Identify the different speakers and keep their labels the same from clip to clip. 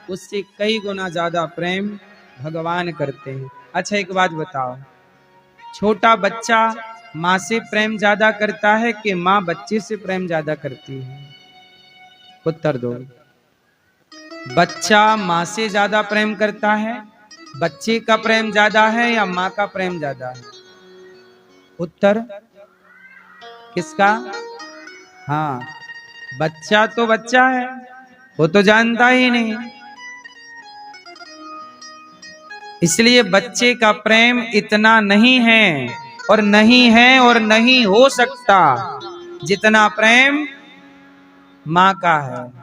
Speaker 1: उससे कई गुना ज्यादा प्रेम भगवान करते हैं। अच्छा एक बात बताओ, छोटा बच्चा माँ से प्रेम ज्यादा करता है कि माँ बच्चे से प्रेम ज्यादा करती है? उत्तर दो। बच्चा माँ से ज्यादा प्रेम करता है, बच्चे का प्रेम ज्यादा है या माँ का प्रेम ज्यादा है? उत्तर किसका? हाँ, बच्चा तो बच्चा है, वो तो जानता ही नहीं, इसलिए बच्चे का प्रेम इतना नहीं है और नहीं है और नहीं हो सकता जितना प्रेम माँ का है।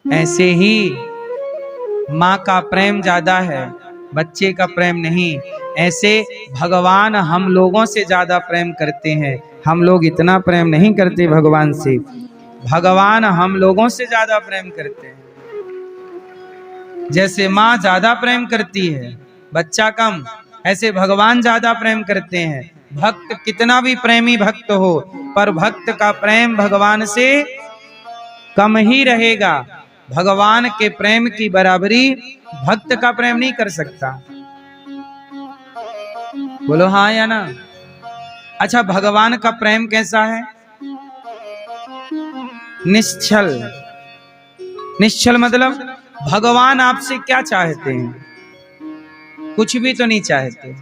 Speaker 1: ऐसे ही माँ का प्रेम ज्यादा है, बच्चे का प्रेम नहीं। ऐसे भगवान हम लोगों से ज्यादा प्रेम करते हैं, हम लोग इतना प्रेम नहीं करते भगवान से, भगवान हम लोगों से ज्यादा प्रेम करते हैं। जैसे माँ ज्यादा प्रेम करती है, बच्चा कम, ऐसे भगवान ज्यादा प्रेम करते हैं। भक्त कितना भी प्रेमी भक्त हो, पर भक्त का प्रेम भगवान से कम ही रहेगा। भगवान के प्रेम की बराबरी भक्त का प्रेम नहीं कर सकता। बोलो हाँ या ना? अच्छा, भगवान का प्रेम कैसा है? निश्चल। निश्चल मतलब भगवान आपसे क्या चाहते हैं? कुछ भी तो नहीं चाहते।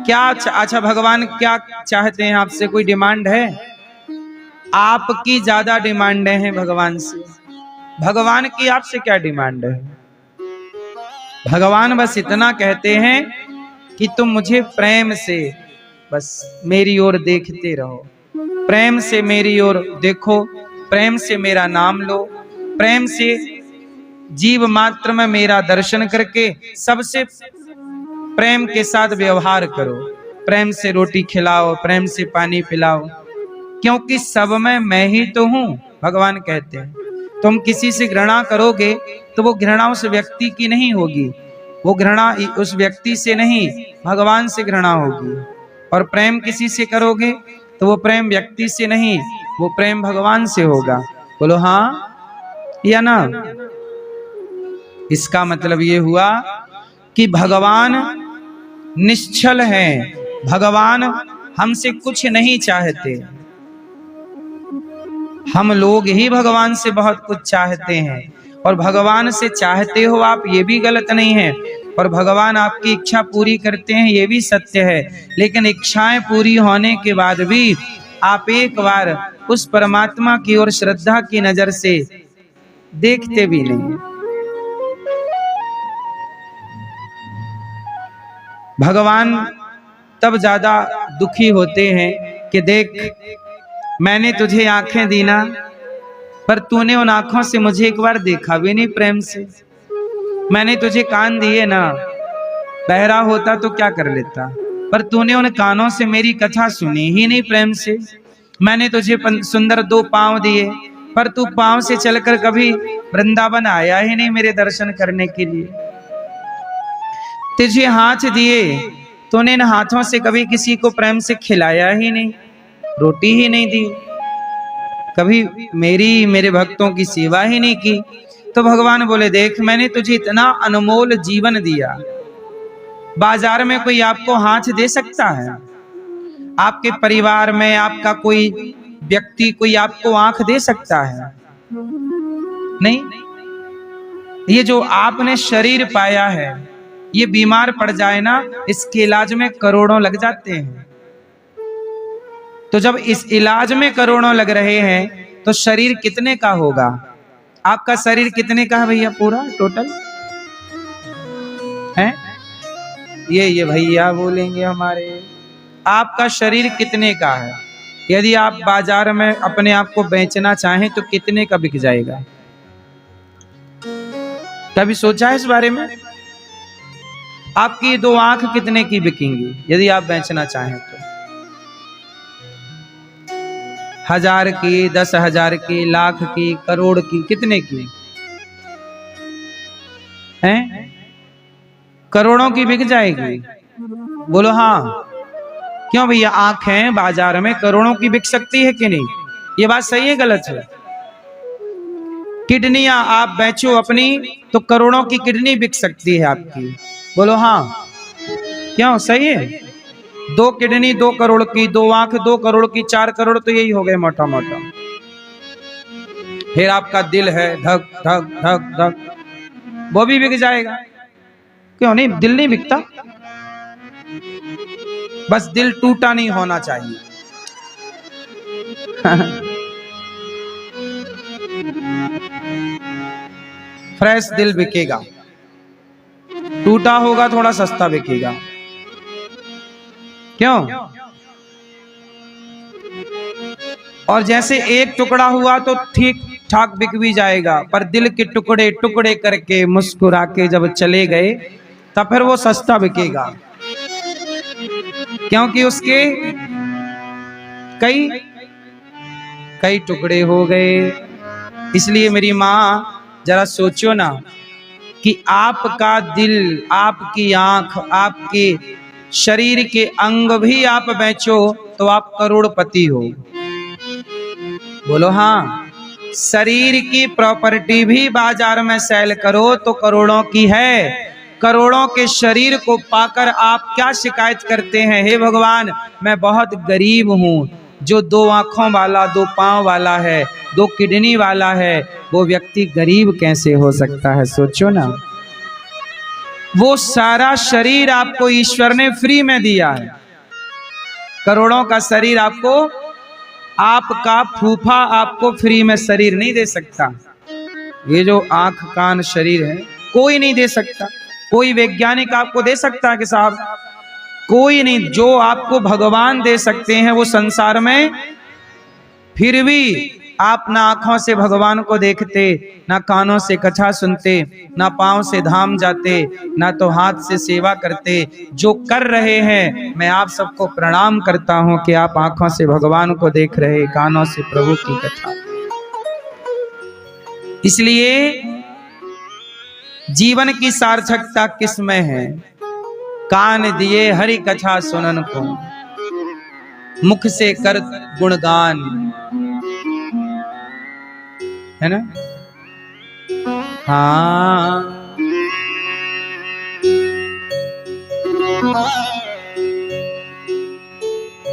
Speaker 1: क्या अच्छा, भगवान क्या चाहते हैं आपसे? कोई डिमांड है? आपकी ज्यादा डिमांड है भगवान से। भगवान की आपसे क्या डिमांड है? भगवान बस इतना कहते हैं कि तुम मुझे प्रेम से बस मेरी ओर देखते रहो, प्रेम से मेरी ओर देखो, प्रेम से मेरा नाम लो, प्रेम से जीव मात्र में मेरा दर्शन करके सबसे प्रेम के साथ व्यवहार करो, प्रेम से रोटी खिलाओ, प्रेम से पानी पिलाओ, क्योंकि सब में मैं ही तो हूं। भगवान कहते हैं तुम किसी से घृणा करोगे तो वो घृणा उस व्यक्ति की नहीं होगी, वो घृणा उस व्यक्ति से नहीं, भगवान से घृणा होगी। और प्रेम किसी से करोगे तो वो प्रेम व्यक्ति से नहीं, वो प्रेम भगवान से होगा। बोलो हाँ या ना? इसका मतलब ये हुआ कि भगवान निश्चल हैं, भगवान हमसे कुछ नहीं चाहते। हम लोग ही भगवान से बहुत कुछ चाहते हैं, और भगवान से चाहते हो आप, ये भी गलत नहीं है, और भगवान आपकी इच्छा पूरी करते हैं, ये भी सत्य है। लेकिन इच्छाएं पूरी होने के बाद भी आप एक बार उस परमात्मा की ओर श्रद्धा की नजर से देखते भी नहीं। भगवान तब ज्यादा दुखी होते हैं कि देख, मैंने तुझे आंखें दी ना, पर तूने उन आंखों से मुझे एक बार देखा भी नहीं प्रेम से। मैंने तुझे कान दिए ना, बहरा होता तो क्या कर लेता, पर तूने उन कानों से मेरी कथा सुनी ही नहीं प्रेम से। मैंने तुझे सुंदर 2 पांव दिए, पर तू पांव से चलकर कभी वृंदावन आया ही नहीं मेरे दर्शन करने के लिए। तुझे हाथ दिए, तूने इन हाथों से कभी किसी को प्रेम से खिलाया ही नहीं, रोटी ही नहीं दी, कभी मेरे भक्तों की सेवा ही नहीं की। तो भगवान बोले देख, मैंने तुझे इतना अनमोल जीवन दिया, बाजार में कोई आपको हाथ दे सकता है? आपके परिवार में आपका कोई व्यक्ति कोई आपको आंख दे सकता है? नहीं। ये जो आपने शरीर पाया है, ये बीमार पड़ जाए ना, इसके इलाज में करोड़ों लग जाते हैं। तो जब इस इलाज में करोड़ों लग रहे हैं तो शरीर कितने का होगा? आपका शरीर कितने का है भैया पूरा टोटल है? ये भैया बोलेंगे हमारे, आपका शरीर कितने का है? यदि आप बाजार में अपने आप को बेचना चाहें तो कितने का बिक जाएगा? कभी सोचा है इस बारे में? आपकी 2 आंख कितने की बिकेंगी यदि आप बेचना चाहें तो? 1000 की, 10,000 की, लाख की, करोड़ की, कितने की हैं? करोड़ों की बिक जाएगी। बोलो हाँ। क्यों भैया? आंखें बाजार में करोड़ों की बिक सकती है कि नहीं? ये बात सही है गलत है? किडनियां आप बेचो अपनी तो करोड़ों की किडनी बिक सकती है आपकी। बोलो हाँ, क्यों? सही है। 2 किडनी 2 करोड़ की, 2 आंख 2 करोड़ की, 4 करोड़ तो यही हो गए मोटा मोटा। फिर आपका दिल है धक धक धक धक, वो भी बिक जाएगा। क्यों नहीं? दिल नहीं बिकता, बस दिल टूटा नहीं होना चाहिए। फ्रेश दिल बिकेगा, टूटा होगा थोड़ा सस्ता बिकेगा। क्यों? और जैसे एक टुकड़ा हुआ तो ठीक ठाक बिक भी जाएगा, पर दिल के टुकड़े टुकड़े करके मुस्कुरा के जब चले गए तब फिर वो सस्ता बिकेगा, क्योंकि उसके कई कई टुकड़े हो गए। इसलिए मेरी माँ, जरा सोचो ना कि आपका दिल, आपकी आंख, आपके शरीर के अंग भी आप बेचो तो आप करोड़पति हो। बोलो हाँ। शरीर की प्रॉपर्टी भी बाजार में सेल करो तो करोड़ों की है। करोड़ों के शरीर को पाकर आप क्या शिकायत करते हैं? हे भगवान, मैं बहुत गरीब हूँ। जो 2 आंखों वाला, 2 पांव वाला है, 2 किडनी वाला है, वो व्यक्ति गरीब कैसे हो सकता है? सोचो ना। वो सारा शरीर आपको ईश्वर ने फ्री में दिया है। करोड़ों का शरीर आपको, आपका फूफा आपको फ्री में शरीर नहीं दे सकता। ये जो आंख कान शरीर है कोई नहीं दे सकता। कोई वैज्ञानिक आपको दे सकता है कि साहब? कोई नहीं। जो आपको भगवान दे सकते हैं वो संसार में, फिर भी आप ना आंखों से भगवान को देखते, ना कानों से कथा सुनते, ना पांव से धाम जाते, ना तो हाथ से सेवा करते। जो कर रहे हैं, मैं आप सबको प्रणाम करता हूं कि आप आंखों से भगवान को देख रहे, कानों से प्रभु की कथा। इसलिए जीवन की सार्थकता किसमें है? कान दिए हरि कथा सुनन को, मुख से कर गुणगान, है ना? हाँ।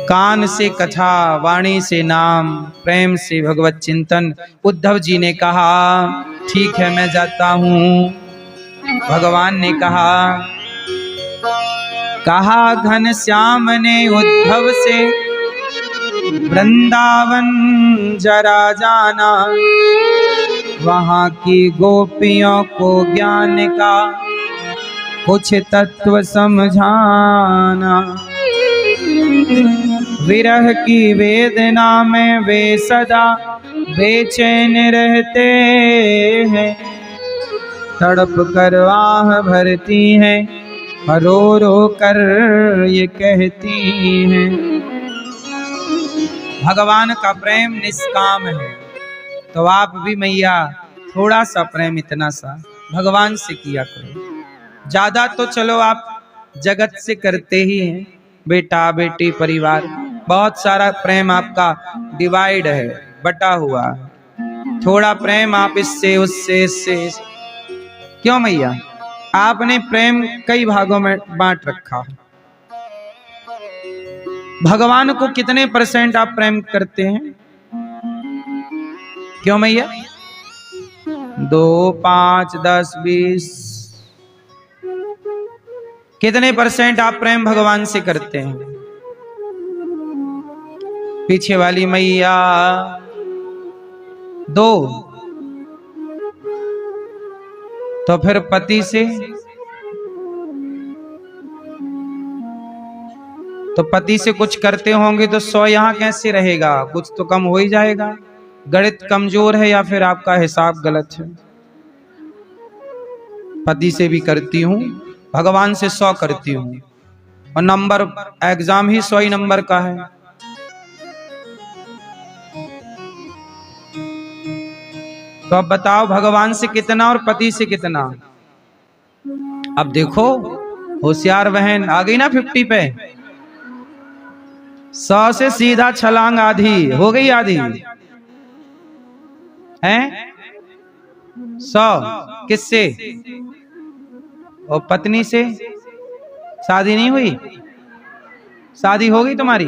Speaker 1: कान से कथा, वाणी से नाम, प्रेम से भगवत चिंतन। उद्धव जी ने कहा ठीक है मैं जाता हूं। भगवान ने कहा घनश्याम ने उद्धव से, वृंदावन जरा जाना, वहां की गोपियों को ज्ञान का कुछ तत्व समझाना। विरह की वेदना में वे सदा बेचैन रहते हैं, तड़प कर आह भरती हैं, रो रो कर ये कहती हैं। भगवान का प्रेम निष्काम है, तो आप भी मैया थोड़ा सा प्रेम, इतना सा भगवान से किया करो। ज्यादा तो चलो आप जगत से करते ही हैं, बेटा बेटी परिवार, बहुत सारा प्रेम आपका डिवाइड है, बटा हुआ। थोड़ा प्रेम आप इससे उससे इससे। क्यों मैया? आपने प्रेम कई भागों में बांट रखा। भगवान को कितने % आप प्रेम करते हैं? क्यों मैया? 2, 5, 10, 20 कितने % आप प्रेम भगवान से करते हैं? पीछे वाली मैया 2। तो फिर पति से? तो पति से कुछ करते होंगे तो 100 यहां कैसे रहेगा? कुछ तो कम हो ही जाएगा। गणित कमजोर है या फिर आपका हिसाब गलत है। पति से भी करती हूं, भगवान से 100 करती हूं, और नंबर एग्जाम ही 100 ही नंबर का है। तो अब बताओ भगवान से कितना और पति से कितना? अब देखो होशियार बहन आ गई ना 50 पे। 100 से सीधा छलांग आधी हो गई, आधी है। 100 किससे? और पत्नी से? शादी नहीं हुई? शादी हो गई तुम्हारी?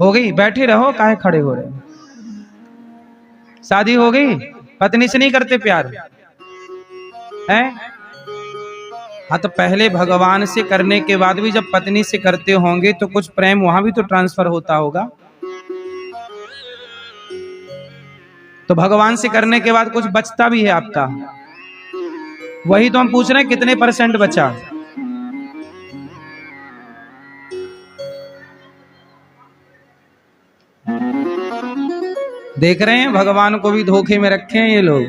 Speaker 1: हो गई? बैठे रहो, काहे खड़े हो रहे? शादी हो गई? पत्नी से नहीं करते प्यार है? हाँ, तो पहले भगवान से करने के बाद भी जब पत्नी से करते होंगे तो कुछ प्रेम वहां भी तो ट्रांसफर होता होगा। तो भगवान से करने के बाद कुछ बचता भी है आपका। वही तो हम पूछ रहे हैं, कितने % बचा? देख रहे हैं, भगवान को भी धोखे में रखे हैं ये लोग।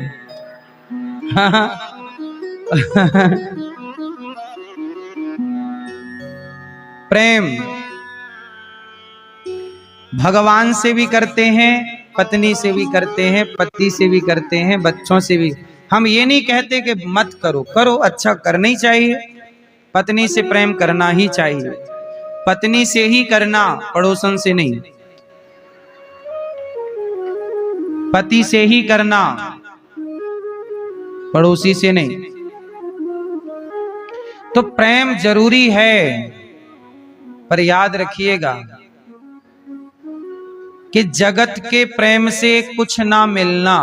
Speaker 1: प्रेम भगवान से भी करते हैं, पत्नी से भी करते हैं, पति से भी करते हैं, बच्चों से भी। हम ये नहीं कहते कि मत करो, करो, अच्छा करना ही चाहिए। पत्नी से प्रेम करना ही चाहिए, पत्नी से ही करना, पड़ोसन से नहीं। पति से ही करना, पड़ोसी से नहीं। तो प्रेम जरूरी है, पर याद रखिएगा कि जगत के प्रेम से कुछ ना मिलना।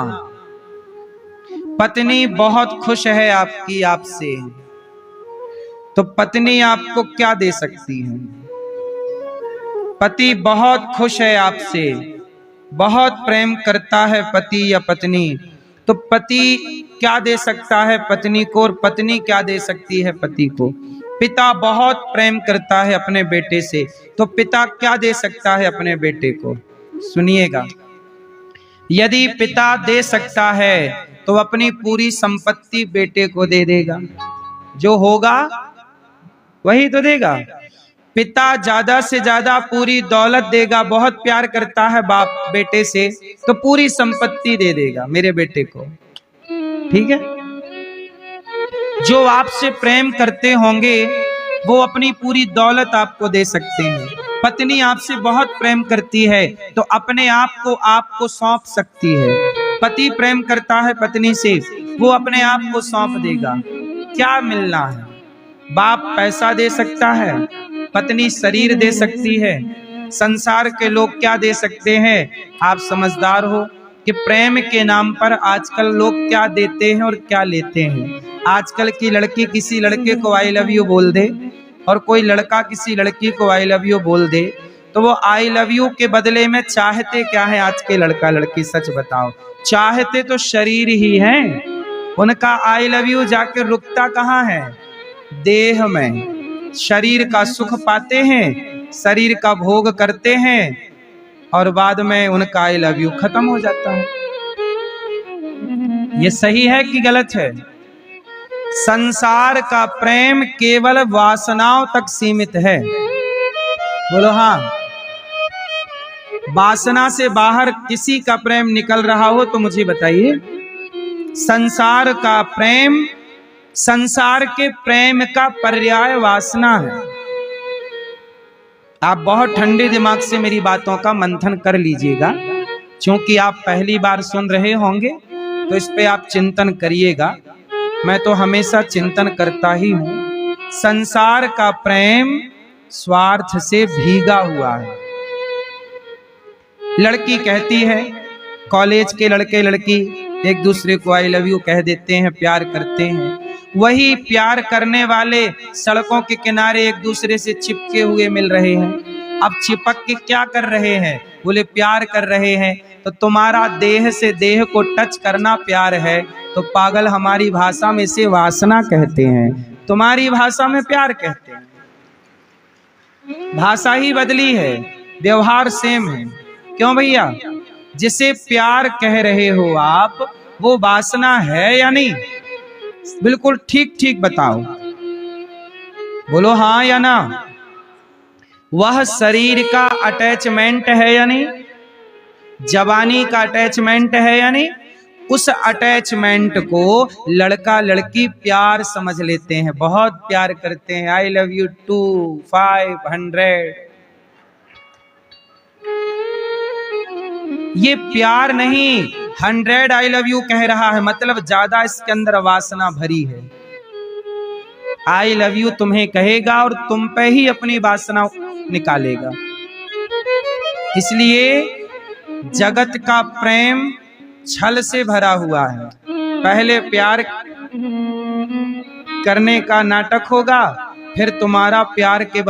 Speaker 1: पत्नी बहुत खुश है आपकी आपसे, तो पत्नी आपको क्या दे सकती है? पति बहुत खुश है आपसे, बहुत प्रेम करता है पति या पत्नी, तो पति क्या दे सकता है पत्नी को, और पत्नी क्या दे सकती है पति को? पिता बहुत प्रेम करता है अपने बेटे से, तो पिता क्या दे सकता है अपने बेटे को? सुनिएगा, यदि पिता दे सकता है तो अपनी पूरी संपत्ति बेटे को दे देगा, जो होगा वही तो देगा। पिता ज्यादा से ज्यादा पूरी दौलत देगा, बहुत प्यार करता है बाप बेटे से, तो पूरी संपत्ति दे देगा मेरे बेटे को। ठीक है? जो आपसे प्रेम करते होंगे वो अपनी पूरी दौलत आपको दे सकते हैं। पत्नी आपसे बहुत प्रेम करती है तो अपने आप को आपको सौंप सकती है। पति प्रेम करता है पत्नी से, वो अपने आप को सौंप देगा। क्या मिलना है? बाप पैसा दे सकता है, पत्नी शरीर दे सकती है। संसार के लोग क्या दे सकते हैं? आप समझदार हो कि प्रेम के नाम पर आजकल लोग क्या देते हैं और क्या लेते हैं। आजकल की लड़की किसी लड़के को आई लव यू बोल दे, और कोई लड़का किसी लड़की को आई लव यू बोल दे, तो वो आई लव यू के बदले में चाहते क्या है? आज के लड़का लड़की सच बताओ, चाहते तो शरीर ही है। उनका आई लव यू जाके रुकता कहाँ है? देह में। शरीर का सुख पाते हैं, शरीर का भोग करते हैं, और बाद में उनका आई लव यू खत्म हो जाता है। ये सही है कि गलत है? संसार का प्रेम केवल वासनाओं तक सीमित है। बोलो हाँ। वासना से बाहर किसी का प्रेम निकल रहा हो तो मुझे बताइए। संसार का प्रेम, संसार के प्रेम का पर्याय वासना है। आप बहुत ठंडे दिमाग से मेरी बातों का मंथन कर लीजिएगा, क्योंकि आप पहली बार सुन रहे होंगे तो इस पे आप चिंतन करिएगा। मैं तो हमेशा चिंतन करता ही हूं। संसार का प्रेम स्वार्थ से भीगा हुआ है। लड़की कहती है, कॉलेज के लड़के लड़की एक दूसरे को आई लव यू कह देते हैं, प्यार करते हैं। वही प्यार करने वाले सड़कों के किनारे एक दूसरे से चिपके हुए मिल रहे हैं। अब चिपक के क्या कर रहे हैं? बोले प्यार कर रहे हैं। तो तुम्हारा देह से देह को टच करना प्यार है, तो पागल हमारी भाषा में से वासना कहते हैं, तुम्हारी भाषा में प्यार कहते हैं। भाषा ही बदली है, व्यवहार सेम है। क्यों भैया? जिसे प्यार कह रहे हो आप, वो वासना है या नहीं? बिल्कुल ठीक ठीक बताओ, बोलो हाँ या ना। वह शरीर का अटैचमेंट है या नहीं? जवानी का अटैचमेंट है या नहीं? उस अटैचमेंट को लड़का लड़की प्यार समझ लेते हैं, बहुत प्यार करते हैं। I love you 2, 500। ये प्यार नहीं, 100 आई लव यू कह रहा है, मतलब ज्यादा इसके अंदर वासना भरी है। आई लव यू तुम्हें कहेगा और तुम पे ही अपनी वासना निकालेगा। इसलिए जगत का प्रेम छल से भरा हुआ है। पहले प्यार करने का नाटक होगा, फिर तुम्हारा प्यार के